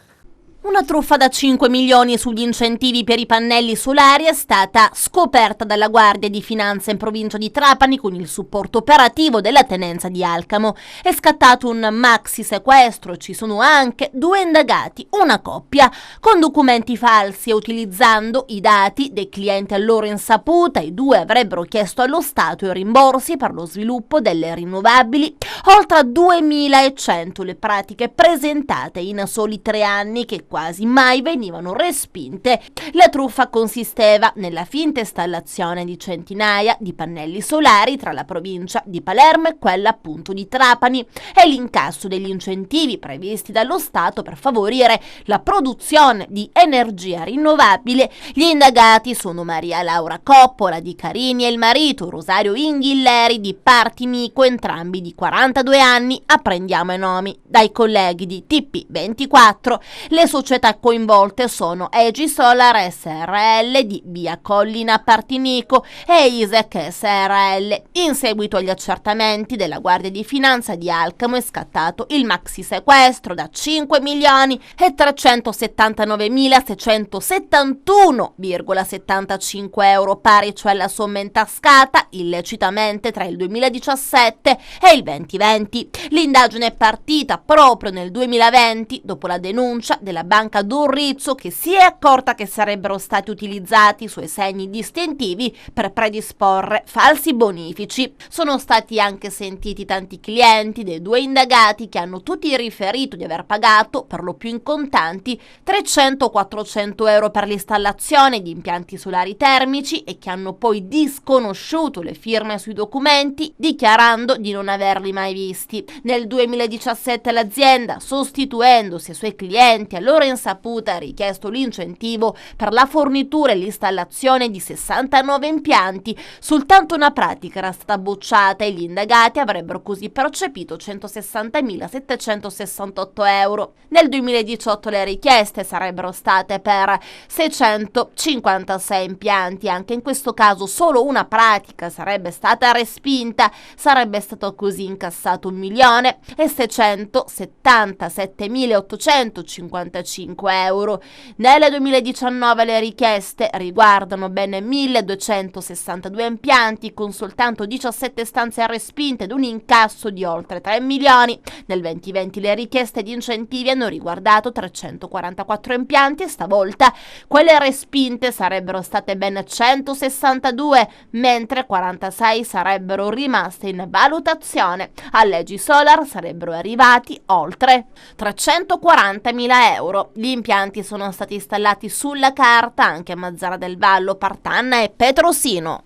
[SPEAKER 12] Una truffa da 5 milioni sugli incentivi per i pannelli solari è stata scoperta dalla Guardia di Finanza in provincia di Trapani con il supporto operativo della tenenza di Alcamo. È scattato un maxi sequestro, ci sono anche 2 indagati, una coppia, con documenti falsi e utilizzando i dati dei clienti a loro insaputa. I 2 avrebbero chiesto allo Stato i rimborsi per lo sviluppo delle rinnovabili, oltre a 2100 le pratiche presentate in soli 3 anni che quasi mai venivano respinte. La truffa consisteva nella finta installazione di centinaia di pannelli solari tra la provincia di Palermo e quella appunto di Trapani e l'incasso degli incentivi previsti dallo Stato per favorire la produzione di energia rinnovabile. Gli indagati sono Maria Laura Coppola di Carini e il marito Rosario Inghilleri di Partinico, entrambi di 42 anni. Apprendiamo i nomi dai colleghi di TP24. Le società coinvolte sono Egi Solar SRL di Via Collina Partinico e Isec SRL. In seguito agli accertamenti della Guardia di Finanza di Alcamo è scattato il maxi sequestro da 5 milioni e 379.771,75 euro, pari cioè la somma intascata illecitamente tra il 2017 e il 2020. L'indagine è partita proprio nel 2020 dopo la denuncia della Banca Durrizzo, che si è accorta che sarebbero stati utilizzati suoi segni distintivi per predisporre falsi bonifici. Sono stati anche sentiti tanti clienti dei 2 indagati che hanno tutti riferito di aver pagato, per lo più in contanti, 300-400 euro per l'installazione di impianti solari termici e che hanno poi disconosciuto le firme sui documenti, dichiarando di non averli mai visti. Nel 2017 l'azienda, sostituendosi ai suoi clienti a loro insaputa, ha richiesto l'incentivo per la fornitura e l'installazione di 69 impianti. Soltanto una pratica era stata bocciata e gli indagati avrebbero così percepito 160.768 euro. Nel 2018 le richieste sarebbero state per 656 impianti. Anche in questo caso solo una pratica sarebbe stata respinta. Sarebbe stato così incassato 1.677.855 euro. Nel 2019 le richieste riguardano ben 1.262 impianti con soltanto 17 istanze respinte ed un incasso di oltre 3 milioni. Nel 2020 le richieste di incentivi hanno riguardato 344 impianti e stavolta quelle respinte sarebbero state ben 162, mentre 46 sarebbero rimaste in valutazione. All'Egi Solar sarebbero arrivati oltre 340.000 euro. Gli impianti sono stati installati sulla carta anche a Mazzara del Vallo, Partanna e Petrosino.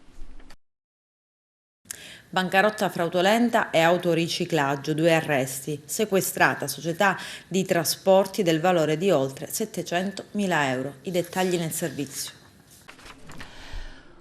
[SPEAKER 1] Bancarotta fraudolenta e autoriciclaggio, 2 arresti. Sequestrata società di trasporti del valore di oltre 700.000 euro. I dettagli nel servizio.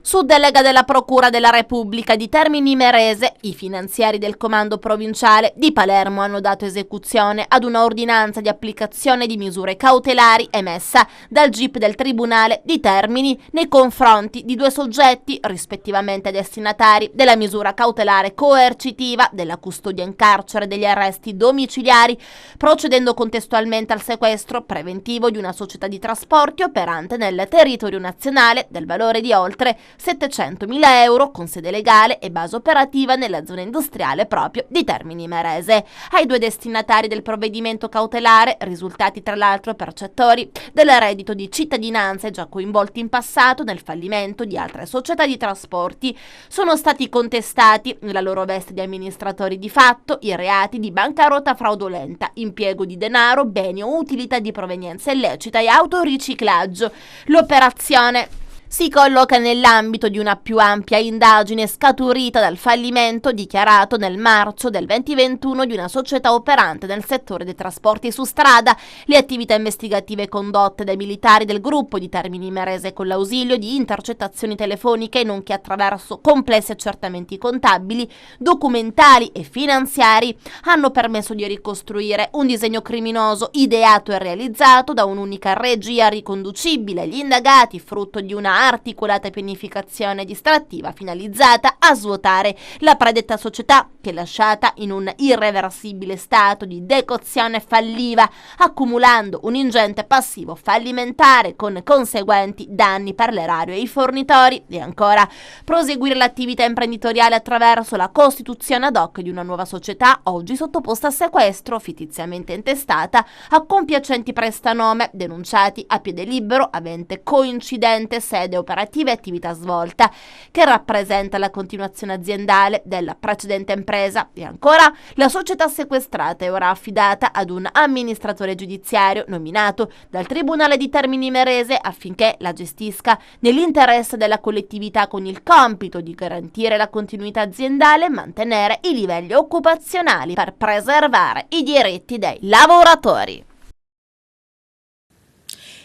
[SPEAKER 12] Su delega della Procura della Repubblica di Termini Imerese, i finanziari del Comando Provinciale di Palermo hanno dato esecuzione ad una ordinanza di applicazione di misure cautelari emessa dal GIP del Tribunale di Termini nei confronti di 2 soggetti, rispettivamente destinatari della misura cautelare coercitiva, della custodia in carcere e degli arresti domiciliari, procedendo contestualmente al sequestro preventivo di una società di trasporti operante nel territorio nazionale del valore di oltre 700.000 euro con sede legale e base operativa nella zona industriale proprio di Termini Imerese. Ai 2 destinatari del provvedimento cautelare, risultati tra l'altro percettori del reddito di cittadinanza e già coinvolti in passato nel fallimento di altre società di trasporti, sono stati contestati, nella loro veste di amministratori di fatto, i reati di bancarotta fraudolenta, impiego di denaro, beni o utilità di provenienza illecita e autoriciclaggio. L'operazione si colloca nell'ambito di una più ampia indagine scaturita dal fallimento dichiarato nel marzo del 2021 di una società operante nel settore dei trasporti su strada. Le attività investigative condotte dai militari del gruppo di Termini Imerese con l'ausilio di intercettazioni telefoniche, nonché attraverso complessi accertamenti contabili, documentali e finanziari, hanno permesso di ricostruire un disegno criminoso ideato e realizzato da un'unica regia riconducibile agli indagati, frutto di una una articolata pianificazione distrattiva finalizzata a svuotare la predetta società che, lasciata in un irreversibile stato di decozione, falliva, accumulando un ingente passivo fallimentare con conseguenti danni per l'erario e i fornitori, e ancora proseguire l'attività imprenditoriale attraverso la costituzione ad hoc di una nuova società oggi sottoposta a sequestro, fittiziamente intestata a compiacenti prestanome denunciati a piede libero, avente coincidente sede operativa e attività svolta, che rappresenta la continuazione aziendale della precedente impresa, e ancora la società sequestrata è ora affidata ad un amministratore giudiziario nominato dal Tribunale di Termini Imerese affinché la gestisca nell'interesse della collettività, con il compito di garantire la continuità aziendale e mantenere i livelli occupazionali per preservare i diritti dei lavoratori.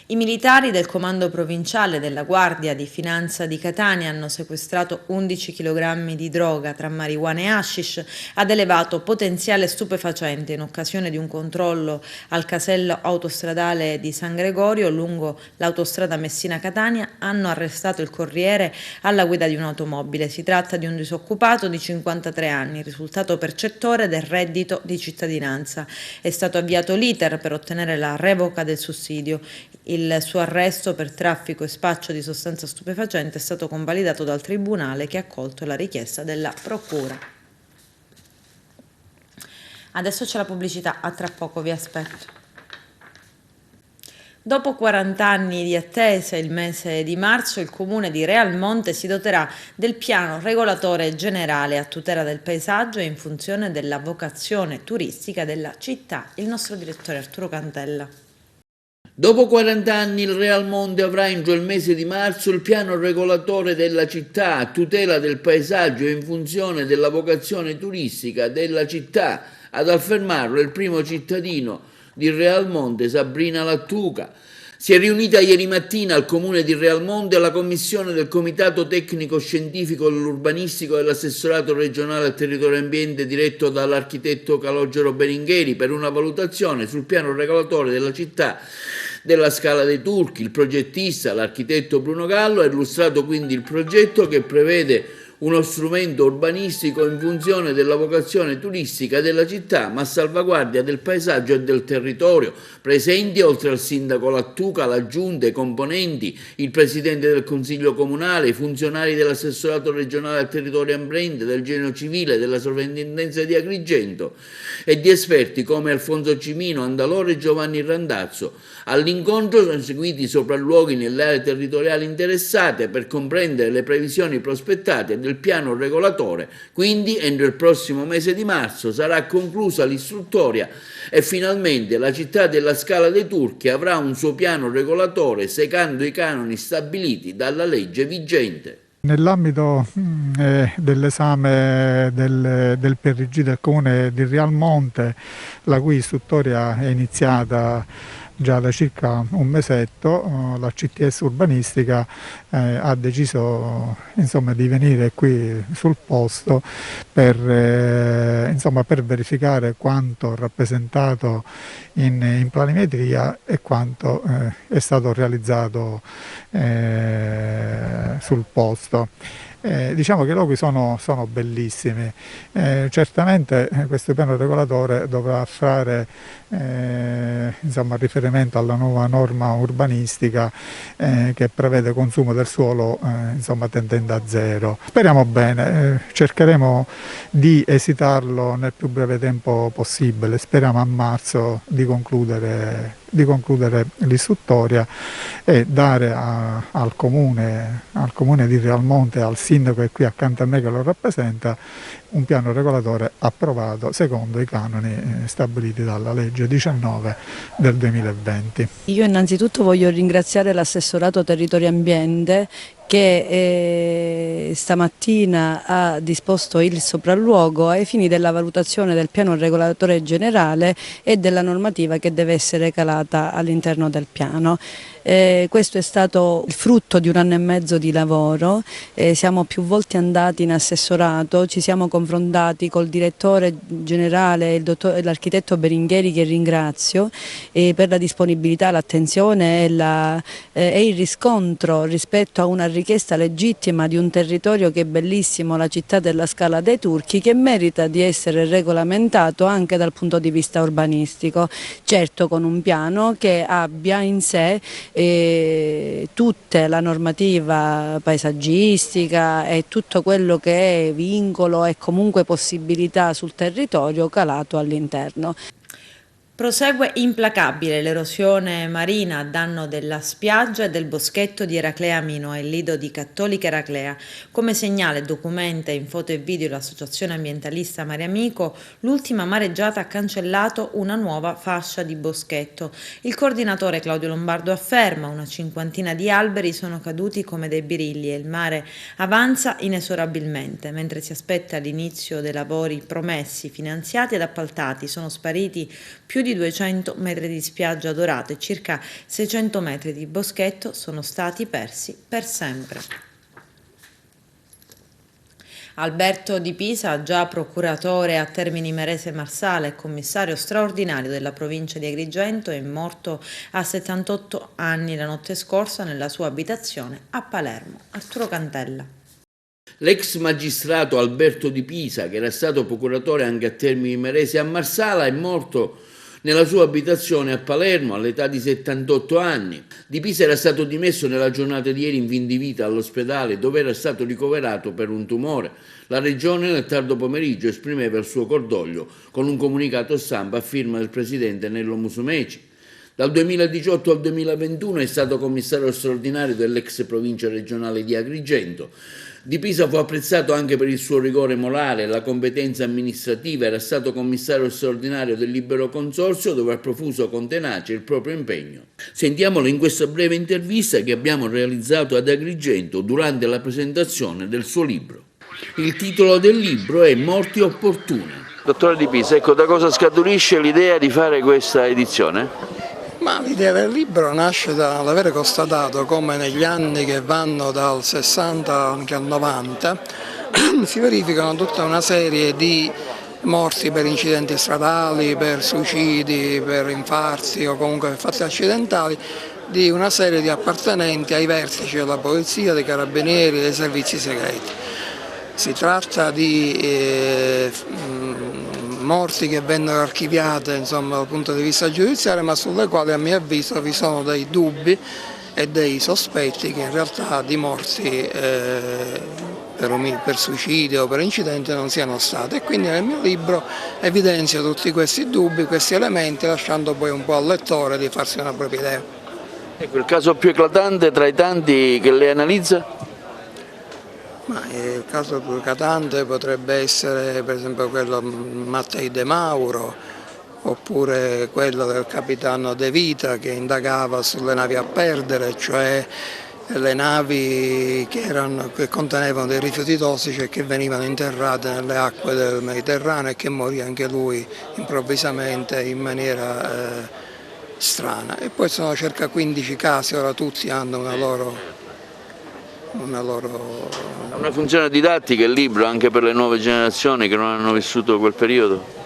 [SPEAKER 1] I militari del comando provinciale della Guardia di Finanza di Catania hanno sequestrato 11 kg di droga tra marijuana e hashish ad elevato potenziale stupefacente in occasione di un controllo al casello autostradale di San Gregorio lungo l'autostrada Messina-Catania. Hanno arrestato il corriere alla guida di un'automobile. Si tratta di un disoccupato di 53 anni, risultato percettore del reddito di cittadinanza. È stato avviato l'iter per ottenere la revoca del sussidio. Il suo arresto per traffico e spaccio di sostanza stupefacente è stato convalidato dal Tribunale, che ha accolto la richiesta della Procura. Adesso c'è la pubblicità, a tra poco, vi aspetto. Dopo 40 anni di attesa, il mese di marzo il Comune di Realmonte si doterà del piano regolatore generale a tutela del paesaggio e in funzione della vocazione turistica della città. Il nostro direttore Arturo Cantella.
[SPEAKER 2] Dopo 40 anni il Realmonte avrà entro il mese di marzo il piano regolatore della città a tutela del paesaggio e in funzione della vocazione turistica della città. Ad affermarlo il primo cittadino di Realmonte, Sabrina Lattuca. Si è riunita ieri mattina al Comune di Realmonte la commissione del Comitato Tecnico Scientifico dell'Urbanistico dell'Assessorato Regionale al Territorio e Ambiente diretto dall'architetto Calogero Berengheri per una valutazione sul piano regolatore della città della Scala dei Turchi. Il progettista, l'architetto Bruno Gallo, ha illustrato quindi il progetto che prevede uno strumento urbanistico in funzione della vocazione turistica della città, ma a salvaguardia del paesaggio e del territorio. Presenti, oltre al sindaco Lattuca, la giunta, i componenti, il presidente del Consiglio Comunale, i funzionari dell'assessorato regionale al territorio e ambiente, del Genio Civile, della sovrintendenza di Agrigento e di esperti come Alfonso Cimino, Andalore e Giovanni Randazzo. All'incontro sono seguiti sopralluoghi nelle aree territoriali interessate per comprendere le previsioni prospettate del piano regolatore. Quindi entro il prossimo mese di marzo sarà conclusa l'istruttoria e finalmente la città della Scala dei Turchi avrà un suo piano regolatore secondo i canoni stabiliti dalla legge vigente.
[SPEAKER 13] Nell'ambito dell'esame del PRG del Comune di Realmonte, la cui istruttoria è iniziata già da circa un mesetto, la CTS urbanistica ha deciso di venire qui sul posto per verificare quanto rappresentato in planimetria e quanto è stato realizzato sul posto. Diciamo che i luoghi sono bellissimi, certamente questo piano regolatore dovrà fare riferimento alla nuova norma urbanistica che prevede consumo del suolo tendente a zero. Speriamo bene, cercheremo di esitarlo nel più breve tempo possibile, speriamo a marzo di concludere l'istruttoria e dare al comune di Realmonte, al sindaco che è qui accanto a me che lo rappresenta, un piano regolatore approvato secondo i canoni stabiliti dalla legge 19 del 2020.
[SPEAKER 14] Io innanzitutto voglio ringraziare l'assessorato territorio e ambiente che stamattina ha disposto il sopralluogo ai fini della valutazione del piano regolatore generale e della normativa che deve essere calata all'interno del piano. Questo è stato il frutto di 1 anno e mezzo di lavoro, siamo più volte andati in assessorato, ci siamo confrontati col direttore generale, l'architetto Beringhieri, che ringrazio, per la disponibilità, l'attenzione e il riscontro rispetto a una richiesta legittima di un territorio che è bellissimo, la città della Scala dei Turchi, che merita di essere regolamentato anche dal punto di vista urbanistico, certo con un piano che abbia in sé tutta la normativa paesaggistica e tutto quello che è vincolo e comunque possibilità sul territorio calato all'interno.
[SPEAKER 1] Prosegue implacabile l'erosione marina a danno della spiaggia e del boschetto di Eraclea Mino e il lido di Cattolica Eraclea. Come segnala e documenta in foto e video l'associazione ambientalista Mare Amico, l'ultima mareggiata ha cancellato una nuova fascia di boschetto. Il coordinatore Claudio Lombardo afferma: una 50ina di alberi sono caduti come dei birilli e il mare avanza inesorabilmente. Mentre si aspetta l'inizio dei lavori promessi, finanziati ed appaltati, sono spariti più di 200 metri di spiaggia dorata e circa 600 metri di boschetto sono stati persi per sempre. Alberto Di Pisa, già procuratore a Termini Imerese Marsala e commissario straordinario della provincia di Agrigento, è morto a 78 anni la notte scorsa nella sua abitazione a Palermo. Arturo Cantella.
[SPEAKER 2] L'ex magistrato Alberto Di Pisa, che era stato procuratore anche a Termini Imerese a Marsala, è morto nella sua abitazione a Palermo all'età di 78 anni. Di Pisa era stato dimesso nella giornata di ieri in fin di vita all'ospedale, dove era stato ricoverato per un tumore. La Regione nel tardo pomeriggio esprimeva il suo cordoglio con un comunicato stampa a firma del presidente Nello Musumeci. Dal 2018 al 2021 è stato commissario straordinario dell'ex provincia regionale di Agrigento. Di Pisa fu apprezzato anche per il suo rigore morale e la competenza amministrativa. Era stato commissario straordinario del Libero Consorzio, dove ha profuso con tenacia il proprio impegno. Sentiamolo in questa breve intervista che abbiamo realizzato ad Agrigento durante la presentazione del suo libro. Il titolo del libro è Morti opportune. Dottore Di Pisa, ecco, da cosa scaturisce l'idea di fare questa edizione?
[SPEAKER 15] Ma l'idea del libro nasce dall'avere constatato come negli anni che vanno dal 60 anche al 90 si verificano tutta una serie di morti per incidenti stradali, per suicidi, per infarti o comunque per fatti accidentali di una serie di appartenenti ai vertici della polizia, dei carabinieri, dei servizi segreti. Si tratta di morti che vennero archiviate, insomma, dal punto di vista giudiziario, ma sulle quali a mio avviso vi sono dei dubbi e dei sospetti che in realtà di morti per suicidio o per incidente non siano state. E quindi nel mio libro evidenzio tutti questi dubbi, questi elementi, lasciando poi un po' al lettore di farsi una propria idea.
[SPEAKER 2] Ecco, il caso più eclatante tra i tanti che lei analizza?
[SPEAKER 15] Ma il caso più eclatante potrebbe essere per esempio quello Mattei De Mauro, oppure quello del capitano De Vita che indagava sulle navi a perdere, cioè le navi che contenevano dei rifiuti tossici e che venivano interrate nelle acque del Mediterraneo e che morì anche lui improvvisamente in maniera strana. E poi sono circa 15 casi, ora tutti hanno una
[SPEAKER 2] funzione didattica il libro anche per le nuove generazioni che non hanno vissuto quel periodo?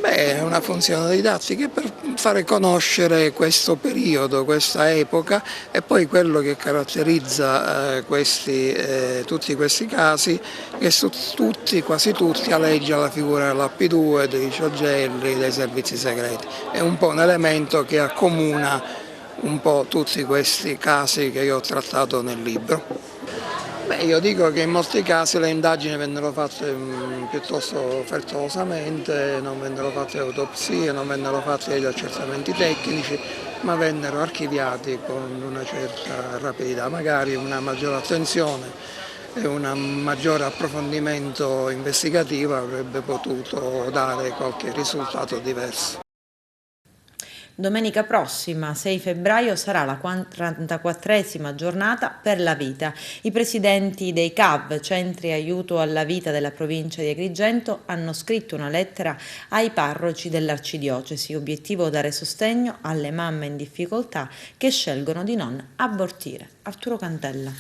[SPEAKER 15] È una funzione didattica per fare conoscere questo periodo, questa epoca e poi quello che caratterizza tutti questi casi, che su quasi tutti aleggia la figura della P2, dei Ciogelli, dei servizi segreti. È un po' un elemento che accomuna un po' tutti questi casi che io ho trattato nel libro. Io dico che in molti casi le indagini vennero fatte piuttosto frettolosamente, non vennero fatte autopsie, non vennero fatti degli accertamenti tecnici, ma vennero archiviati con una certa rapidità, magari una maggiore attenzione e un maggiore approfondimento investigativo avrebbe potuto dare qualche risultato diverso.
[SPEAKER 1] Domenica prossima, 6 febbraio, sarà la 44esima giornata per la vita. I presidenti dei CAV, Centri Aiuto alla Vita della provincia di Agrigento, hanno scritto una lettera ai parroci dell'arcidiocesi, obiettivo dare sostegno alle mamme in difficoltà che scelgono di non abortire. Arturo Cantella.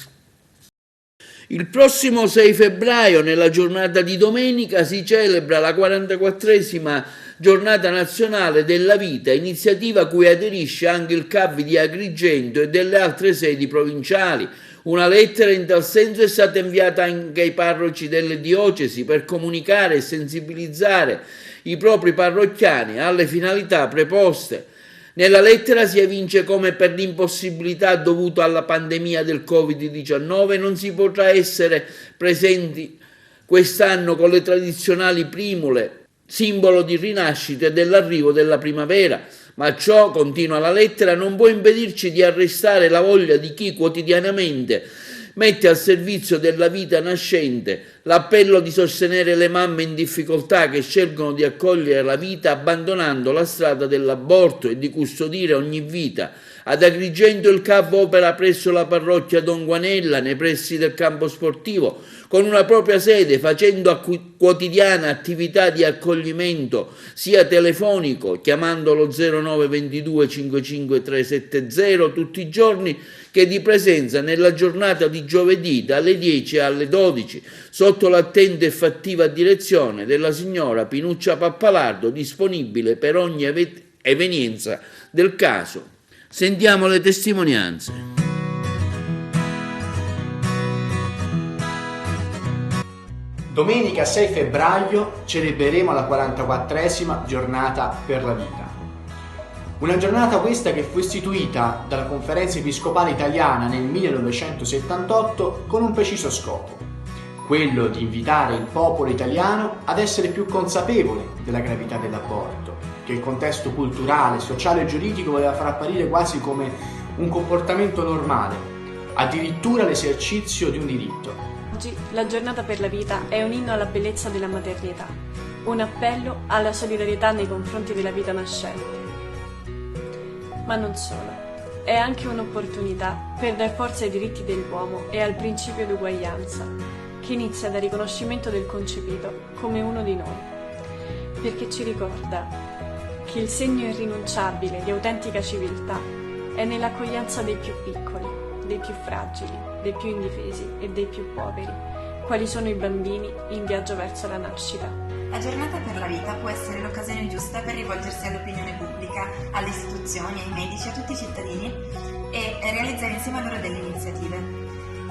[SPEAKER 2] Il prossimo 6 febbraio, nella giornata di domenica, si celebra la 44esima Giornata Nazionale della Vita, iniziativa a cui aderisce anche il CAV di Agrigento e delle altre sedi provinciali. Una lettera in tal senso è stata inviata anche ai parroci delle diocesi per comunicare e sensibilizzare i propri parrocchiani alle finalità preposte. Nella lettera si evince come per l'impossibilità dovuta alla pandemia del Covid-19 non si potrà essere presenti quest'anno con le tradizionali primule, simbolo di rinascita e dell'arrivo della primavera, ma ciò, continua la lettera, non può impedirci di arrestare la voglia di chi quotidianamente mette al servizio della vita nascente l'appello di sostenere le mamme in difficoltà che scelgono di accogliere la vita abbandonando la strada dell'aborto e di custodire ogni vita. Ad Agrigento il CAV opera presso la parrocchia Don Guanella, nei pressi del campo sportivo, con una propria sede, facendo quotidiana attività di accoglimento sia telefonico, chiamando lo 0922 55370 tutti i giorni, che di presenza nella giornata di giovedì dalle 10 alle 12, sotto l'attenta e fattiva direzione della signora Pinuccia Pappalardo, disponibile per ogni evenienza del caso. Sentiamo le testimonianze.
[SPEAKER 16] Domenica 6 febbraio celebreremo la 44esima Giornata per la Vita. Una giornata questa che fu istituita dalla Conferenza Episcopale Italiana nel 1978 con un preciso scopo, quello di invitare il popolo italiano ad essere più consapevole della gravità dell'aborto, che il contesto culturale, sociale e giuridico voleva far apparire quasi come un comportamento normale, addirittura l'esercizio di un diritto.
[SPEAKER 17] Oggi la Giornata per la Vita è un inno alla bellezza della maternità, un appello alla solidarietà nei confronti della vita nascente. Ma non solo, è anche un'opportunità per dar forza ai diritti dell'uomo e al principio di uguaglianza, che inizia dal riconoscimento del concepito come uno di noi, perché ci ricorda che il segno irrinunciabile di autentica civiltà è nell'accoglienza dei più piccoli, dei più fragili, dei più indifesi e dei più poveri, quali sono i bambini in viaggio verso la nascita.
[SPEAKER 18] La Giornata per la Vita può essere l'occasione giusta per rivolgersi all'opinione pubblica, alle istituzioni, ai medici, a tutti i cittadini e realizzare insieme a loro delle iniziative,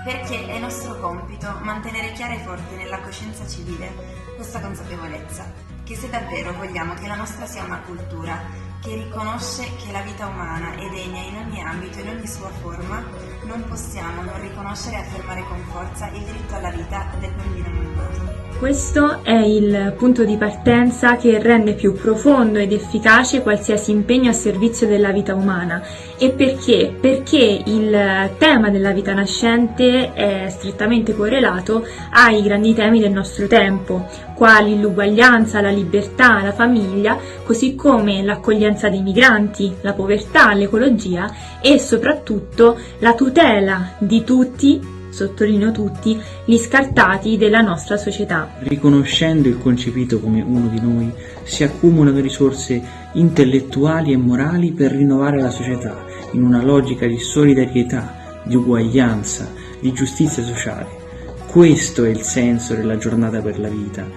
[SPEAKER 18] perché è nostro compito mantenere chiara e forte nella coscienza civile questa consapevolezza, che se davvero vogliamo che la nostra sia una cultura che riconosce che la vita umana è degna in ogni ambito e in ogni sua forma, non possiamo non riconoscere e affermare con forza il diritto alla vita del bambino non nato.
[SPEAKER 19] Questo è il punto di partenza che rende più profondo ed efficace qualsiasi impegno a servizio della vita umana. E perché? Perché il tema della vita nascente è strettamente correlato ai grandi temi del nostro tempo, quali l'uguaglianza, la libertà, la famiglia, così come l'accoglienza dei migranti, la povertà, l'ecologia e soprattutto la tutela di tutti, sottolineo tutti, gli scartati della nostra società.
[SPEAKER 20] Riconoscendo il concepito come uno di noi, si accumulano risorse intellettuali e morali per rinnovare la società in una logica di solidarietà, di uguaglianza, di giustizia sociale. Questo è il senso della Giornata per la Vita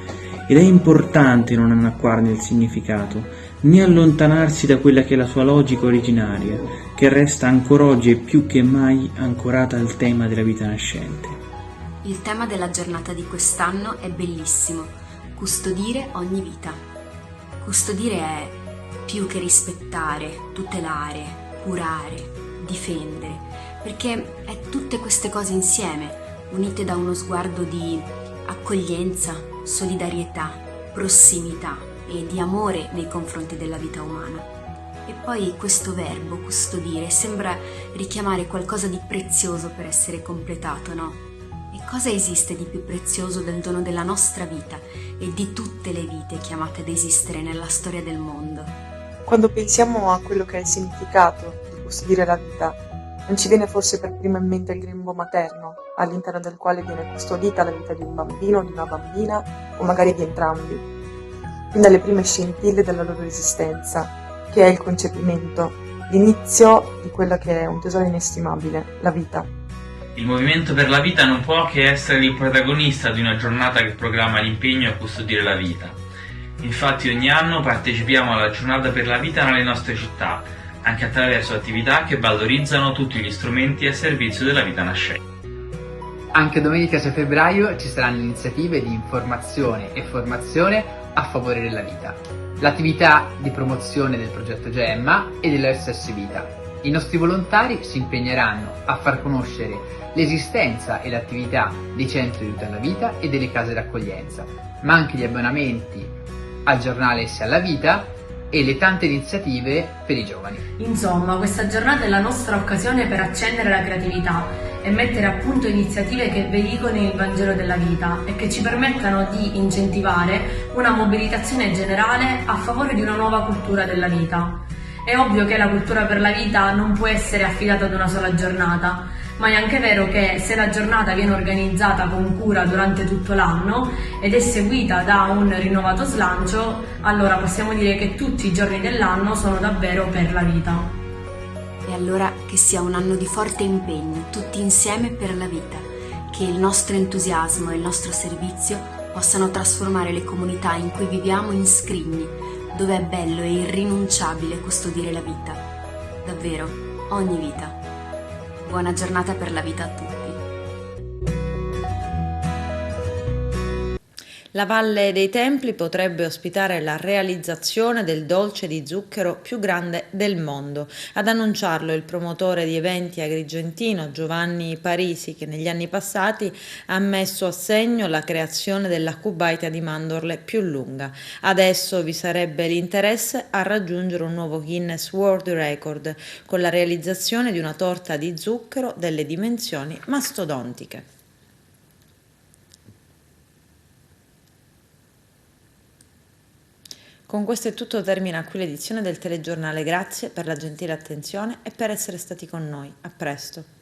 [SPEAKER 20] ed è importante non annacquarne il significato, né allontanarsi da quella che è la sua logica originaria, che resta ancora oggi e più che mai ancorata al tema della vita nascente.
[SPEAKER 21] Il tema della giornata di quest'anno è bellissimo: custodire ogni vita. Custodire è più che rispettare, tutelare, curare, difendere, perché è tutte queste cose insieme, unite da uno sguardo di accoglienza, solidarietà, prossimità e di amore nei confronti della vita umana. E poi questo verbo, custodire, sembra richiamare qualcosa di prezioso per essere completato, no? E cosa esiste di più prezioso del dono della nostra vita e di tutte le vite chiamate ad esistere nella storia del mondo?
[SPEAKER 3] Quando pensiamo a quello che è il significato di custodire la vita, non ci viene forse per primo in mente il grembo materno, all'interno del quale viene custodita la vita di un bambino, di una bambina o magari di entrambi, fin dalle prime scintille della loro esistenza, che è il concepimento, l'inizio di quella che è un tesoro inestimabile, la vita.
[SPEAKER 22] Il Movimento per la Vita non può che essere il protagonista di una giornata che proclama l'impegno a custodire la vita. Infatti ogni anno partecipiamo alla Giornata per la Vita nelle nostre città, anche attraverso attività che valorizzano tutti gli strumenti a servizio della vita nascente.
[SPEAKER 23] Anche domenica 6 febbraio ci saranno iniziative di informazione e formazione a favore della vita. L'attività di promozione del progetto Gemma e dell'OSS Vita. I nostri volontari si impegneranno a far conoscere l'esistenza e l'attività dei centri di aiuto alla vita e delle case d'accoglienza, ma anche gli abbonamenti al giornale Essi alla Vita e le tante iniziative per i giovani.
[SPEAKER 24] Insomma, questa giornata è la nostra occasione per accendere la creatività e mettere a punto iniziative che veicolino il Vangelo della vita e che ci permettano di incentivare una mobilitazione generale a favore di una nuova cultura della vita. È ovvio che la cultura per la vita non può essere affidata ad una sola giornata, ma è anche vero che se la giornata viene organizzata con cura durante tutto l'anno ed è seguita da un rinnovato slancio, allora possiamo dire che tutti i giorni dell'anno sono davvero per la vita.
[SPEAKER 21] E allora che sia un anno di forte impegno, tutti insieme per la vita, che il nostro entusiasmo e il nostro servizio possano trasformare le comunità in cui viviamo in scrigni, dove è bello e irrinunciabile custodire la vita. Davvero, ogni vita. Buona giornata per la vita a tutti.
[SPEAKER 1] La Valle dei Templi potrebbe ospitare la realizzazione del dolce di zucchero più grande del mondo. Ad annunciarlo il promotore di eventi agrigentino Giovanni Parisi, che negli anni passati ha messo a segno la creazione della cubaita di mandorle più lunga. Adesso vi sarebbe l'interesse a raggiungere un nuovo Guinness World Record con la realizzazione di una torta di zucchero delle dimensioni mastodontiche. Con questo è tutto, termina qui l'edizione del telegiornale. Grazie per la gentile attenzione e per essere stati con noi. A presto.